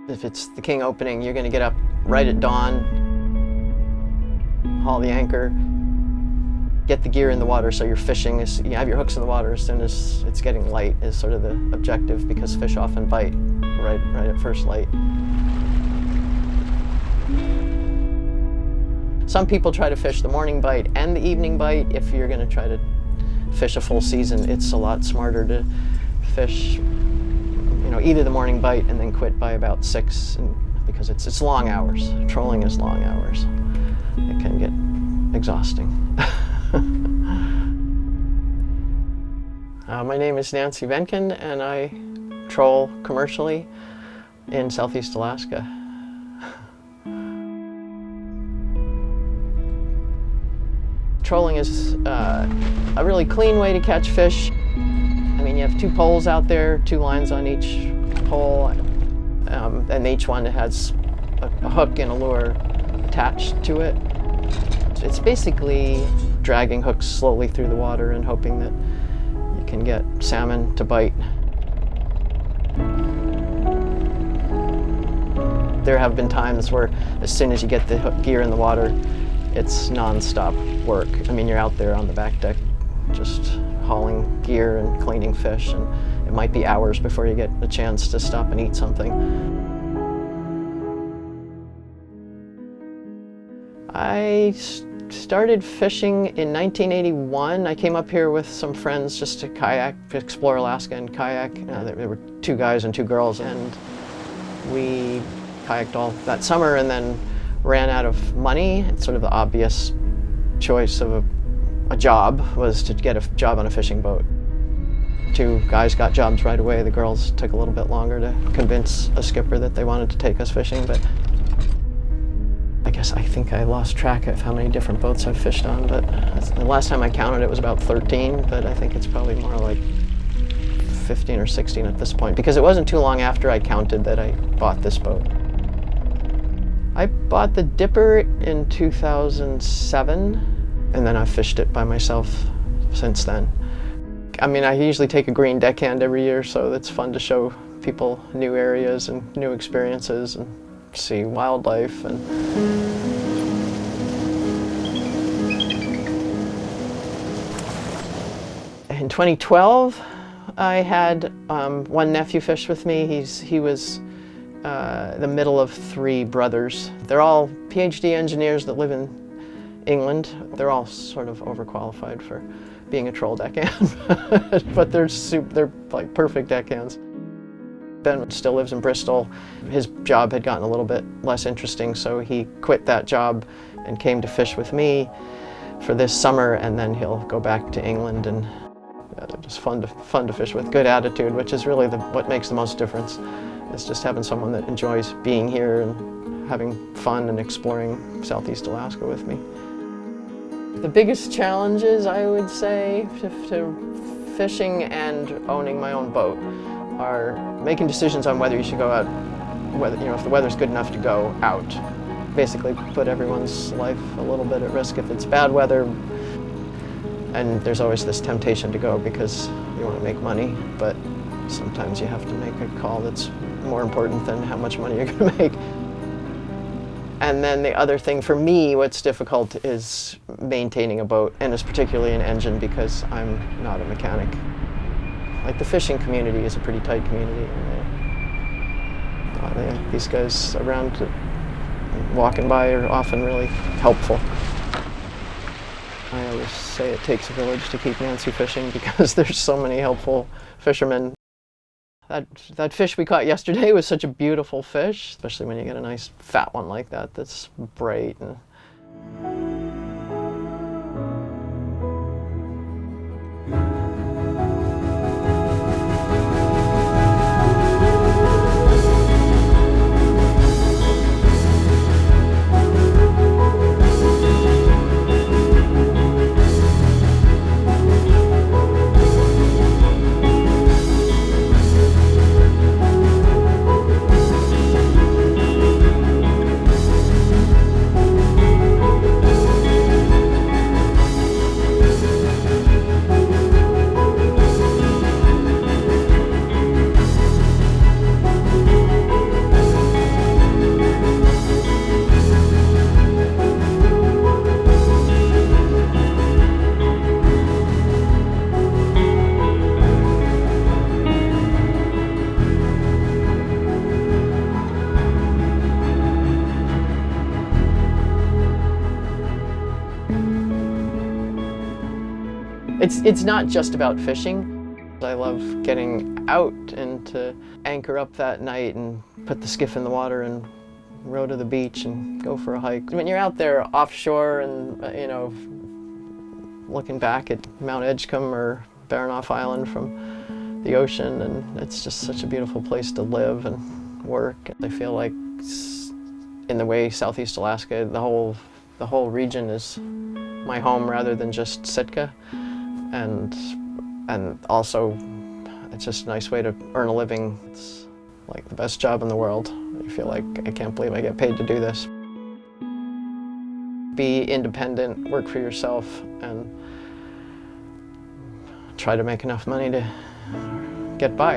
If it's the king opening, you're going to get up right at dawn, haul the anchor, get the gear in the water so you're fishing. You have your hooks in the water as soon as it's getting light is sort of the objective, because fish often bite right at first light. Some people try to fish the morning bite and the evening bite. If you're going to try to fish a full season, it's a lot smarter to fish either the morning bite and then quit by about 6, because it's long hours. Trolling is long hours. It can get exhausting. My name is Nancy Behnkan, and I troll commercially in Southeast Alaska. Trolling is a really clean way to catch fish. I mean, you have 2 poles out there, 2 lines on each pole, and each one has a hook and a lure attached to it. It's basically dragging hooks slowly through the water and hoping that you can get salmon to bite. There have been times where as soon as you get the gear in the water, it's non-stop work. I mean, you're out there on the back deck just hauling gear and cleaning fish, and it might be hours before you get a chance to stop and eat something. I started fishing in 1981. I came up here with some friends just to kayak, to explore Alaska and kayak. There were 2 guys and 2 girls, and we kayaked all that summer and then ran out of money. It's sort of the obvious choice of a job was to get a job on a fishing boat. 2 guys got jobs right away. The girls took a little bit longer to convince a skipper that they wanted to take us fishing, but I think I lost track of how many different boats I've fished on, but the last time I counted it was about 13, but I think it's probably more like 15 or 16 at this point, because it wasn't too long after I counted that I bought this boat. I bought the Dipper in 2007. And then I've fished it by myself since then. I mean, I usually take a green deckhand every year, so it's fun to show people new areas and new experiences and see wildlife. And in 2012, I had one nephew fish with me. He was the middle of 3 brothers. They're all PhD engineers that live in England. They're all sort of overqualified for being a troll deckhand, but they're like perfect deckhands. Ben still lives in Bristol. His job had gotten a little bit less interesting, so he quit that job and came to fish with me for this summer, and then he'll go back to England, and they're just fun to fish with. Good attitude, which is really what makes the most difference. Is just having someone that enjoys being here and having fun and exploring Southeast Alaska with me. The biggest challenges, I would say, to fishing and owning my own boat are making decisions on whether you should go out, if the weather's good enough to go out. Basically put everyone's life a little bit at risk if it's bad weather. And there's always this temptation to go because you want to make money, but sometimes you have to make a call that's more important than how much money you're going to make. And then the other thing for me, what's difficult is maintaining a boat, and it's particularly an engine because I'm not a mechanic. Like the fishing community is a pretty tight community, and these guys around walking by are often really helpful. I always say it takes a village to keep Nancy fishing because there's so many helpful fishermen. That fish we caught yesterday was such a beautiful fish, especially when you get a nice fat one like that that's bright. It's not just about fishing. I love getting out and to anchor up that night and put the skiff in the water and row to the beach and go for a hike. When you're out there offshore and, looking back at Mount Edgecombe or Baranof Island from the ocean, and it's just such a beautiful place to live and work. I feel like in the way Southeast Alaska, the whole region is my home rather than just Sitka. And also, it's just a nice way to earn a living. It's like the best job in the world. I feel like I can't believe I get paid to do this. Be independent, work for yourself, and try to make enough money to get by.